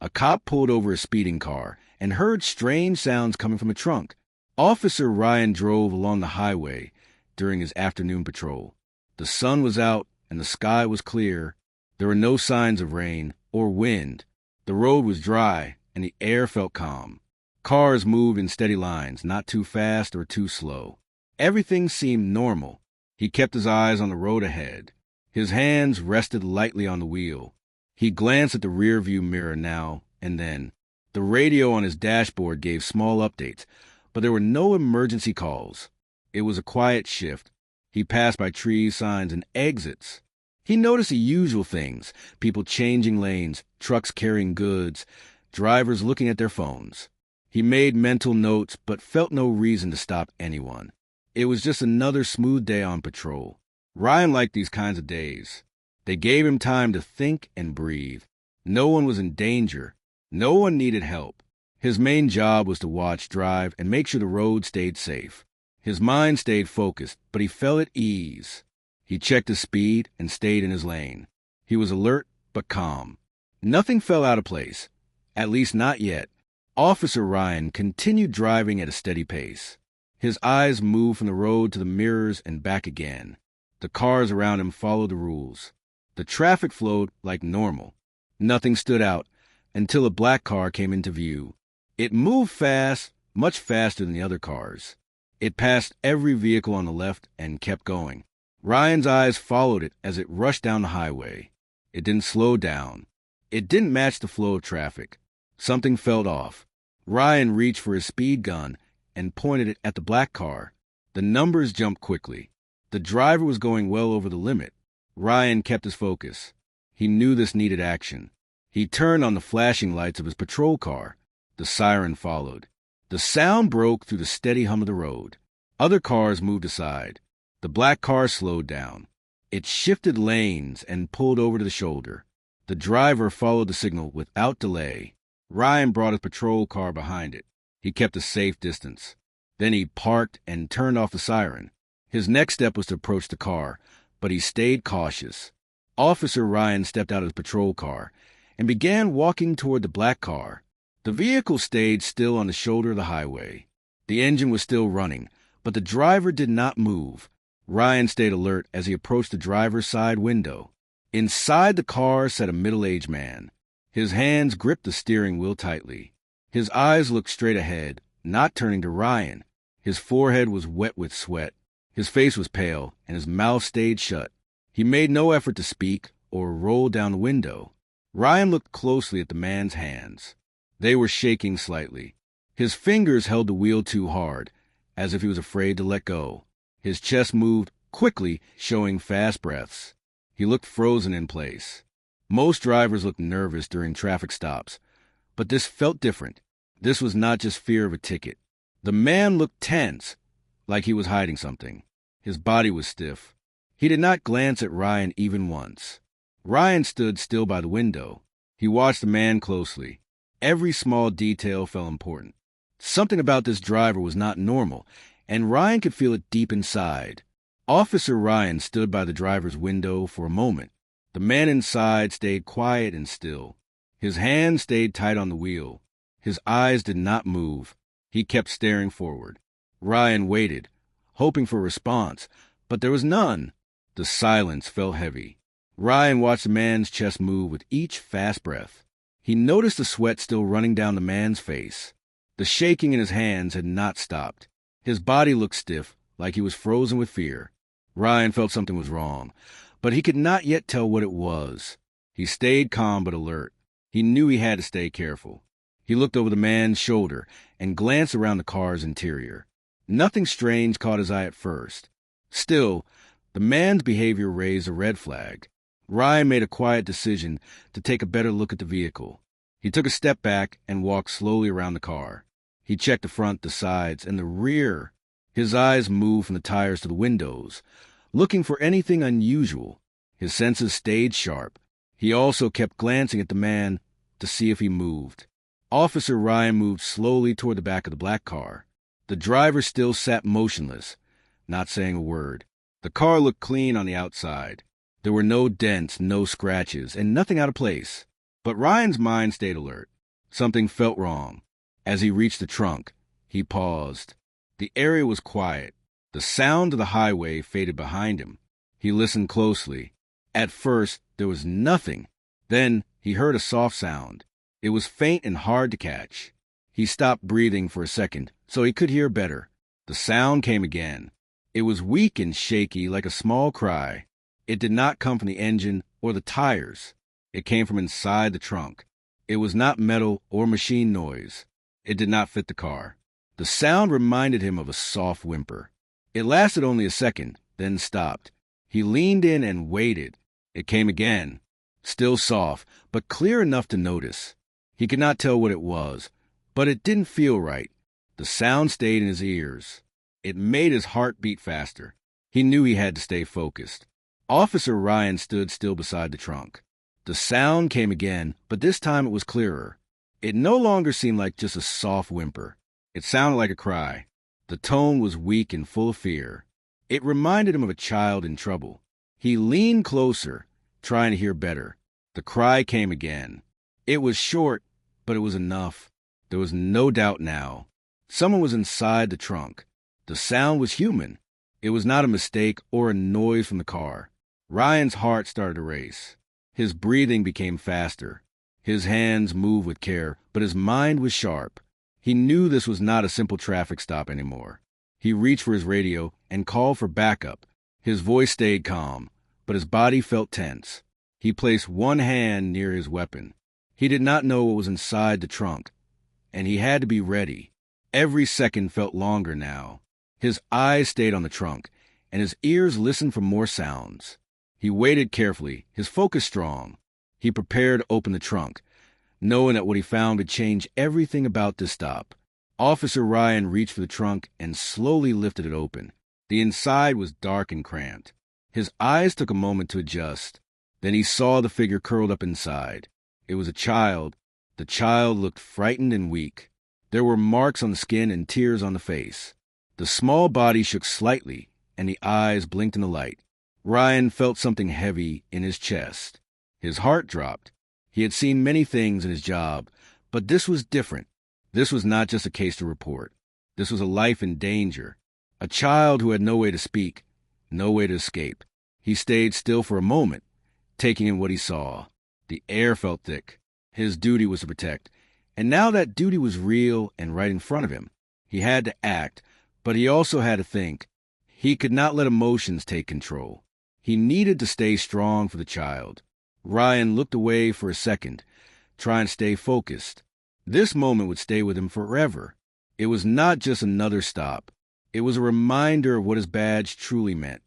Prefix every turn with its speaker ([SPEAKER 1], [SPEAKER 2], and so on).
[SPEAKER 1] A cop pulled over a speeding car and heard strange sounds coming from the trunk. Officer Ryan drove along the highway during his afternoon patrol. The sun was out and the sky was clear. There were no signs of rain or wind. The road was dry and the air felt calm. Cars moved in steady lines, not too fast or too slow. Everything seemed normal. He kept his eyes on the road ahead. His hands rested lightly on the wheel. He glanced at the rearview mirror now and then. The radio on his dashboard gave small updates, but there were no emergency calls. It was a quiet shift. He passed by trees, signs, and exits. He noticed the usual things: people changing lanes, trucks carrying goods, drivers looking at their phones. He made mental notes, but felt no reason to stop anyone. It was just another smooth day on patrol. Ryan liked these kinds of days. They gave him time to think and breathe. No one was in danger. No one needed help. His main job was to watch, drive, and make sure the road stayed safe. His mind stayed focused, but he felt at ease. He checked his speed and stayed in his lane. He was alert but calm. Nothing fell out of place, at least not yet. Officer Ryan continued driving at a steady pace. His eyes moved from the road to the mirrors and back again. The cars around him followed the rules. The traffic flowed like normal. Nothing stood out until a black car came into view. It moved fast, much faster than the other cars. It passed every vehicle on the left and kept going. Ryan's eyes followed it as it rushed down the highway. It didn't slow down. It didn't match the flow of traffic. Something felt off. Ryan reached for his speed gun and pointed it at the black car. The numbers jumped quickly. The driver was going well over the limit. Ryan kept his focus. He knew this needed action. He turned on the flashing lights of his patrol car. The siren followed. The sound broke through the steady hum of the road. Other cars moved aside. The black car slowed down. It shifted lanes and pulled over to the shoulder. The driver followed the signal without delay. Ryan brought his patrol car behind it. He kept a safe distance. Then he parked and turned off the siren. His next step was to approach the car, but he stayed cautious. Officer Ryan stepped out of his patrol car and began walking toward the black car. The vehicle stayed still on the shoulder of the highway. The engine was still running, but the driver did not move. Ryan stayed alert as he approached the driver's side window. Inside the car sat a middle-aged man. His hands gripped the steering wheel tightly. His eyes looked straight ahead, not turning to Ryan. His forehead was wet with sweat. His face was pale, and his mouth stayed shut. He made no effort to speak or roll down the window. Ryan looked closely at the man's hands. They were shaking slightly. His fingers held the wheel too hard, as if he was afraid to let go. His chest moved quickly, showing fast breaths. He looked frozen in place. Most drivers looked nervous during traffic stops, but this felt different. This was not just fear of a ticket. The man looked tense, like he was hiding something. His body was stiff. He did not glance at Ryan even once. Ryan stood still by the window. He watched the man closely. Every small detail felt important. Something about this driver was not normal, and Ryan could feel it deep inside. Officer Ryan stood by the driver's window for a moment. The man inside stayed quiet and still. His hands stayed tight on the wheel. His eyes did not move. He kept staring forward. Ryan waited, hoping for a response, but there was none. The silence felt heavy. Ryan watched the man's chest move with each fast breath. He noticed the sweat still running down the man's face. The shaking in his hands had not stopped. His body looked stiff, like he was frozen with fear. Ryan felt something was wrong, but he could not yet tell what it was. He stayed calm but alert. He knew he had to stay careful. He looked over the man's shoulder and glanced around the car's interior. Nothing strange caught his eye at first. Still, the man's behavior raised a red flag. Ryan made a quiet decision to take a better look at the vehicle. He took a step back and walked slowly around the car. He checked the front, the sides, and the rear. His eyes moved from the tires to the windows, looking for anything unusual. His senses stayed sharp. He also kept glancing at the man to see if he moved. Officer Ryan moved slowly toward the back of the black car. The driver still sat motionless, not saying a word. The car looked clean on the outside. There were no dents, no scratches, and nothing out of place. But Ryan's mind stayed alert. Something felt wrong. As he reached the trunk, he paused. The area was quiet. The sound of the highway faded behind him. He listened closely. At first, there was nothing. Then he heard a soft sound. It was faint and hard to catch. He stopped breathing for a second so he could hear better. The sound came again. It was weak and shaky like a small cry. It did not come from the engine or the tires. It came from inside the trunk. It was not metal or machine noise. It did not fit the car. The sound reminded him of a soft whimper. It lasted only a second, then stopped. He leaned in and waited. It came again. Still soft, but clear enough to notice. He could not tell what it was, but it didn't feel right. The sound stayed in his ears. It made his heart beat faster. He knew he had to stay focused. Officer Ryan stood still beside the trunk. The sound came again, but this time it was clearer. It no longer seemed like just a soft whimper. It sounded like a cry. The tone was weak and full of fear. It reminded him of a child in trouble. He leaned closer, trying to hear better. The cry came again. It was short, but it was enough. There was no doubt now. Someone was inside the trunk. The sound was human. It was not a mistake or a noise from the car. Ryan's heart started to race. His breathing became faster. His hands moved with care, but his mind was sharp. He knew this was not a simple traffic stop anymore. He reached for his radio and called for backup. His voice stayed calm, but his body felt tense. He placed one hand near his weapon. He did not know what was inside the trunk, and he had to be ready. Every second felt longer now. His eyes stayed on the trunk, and his ears listened for more sounds. He waited carefully, his focus strong. He prepared to open the trunk, knowing that what he found would change everything about this stop. Officer Ryan reached for the trunk and slowly lifted it open. The inside was dark and cramped. His eyes took a moment to adjust. Then he saw the figure curled up inside. It was a child. The child looked frightened and weak. There were marks on the skin and tears on the face. The small body shook slightly, and the eyes blinked in the light. Ryan felt something heavy in his chest. His heart dropped. He had seen many things in his job, but this was different. This was not just a case to report. This was a life in danger. A child who had no way to speak, no way to escape. He stayed still for a moment, taking in what he saw. The air felt thick. His duty was to protect. And now that duty was real and right in front of him. He had to act, but he also had to think. He could not let emotions take control. He needed to stay strong for the child. Ryan looked away for a second, trying to stay focused. This moment would stay with him forever. It was not just another stop. It was a reminder of what his badge truly meant.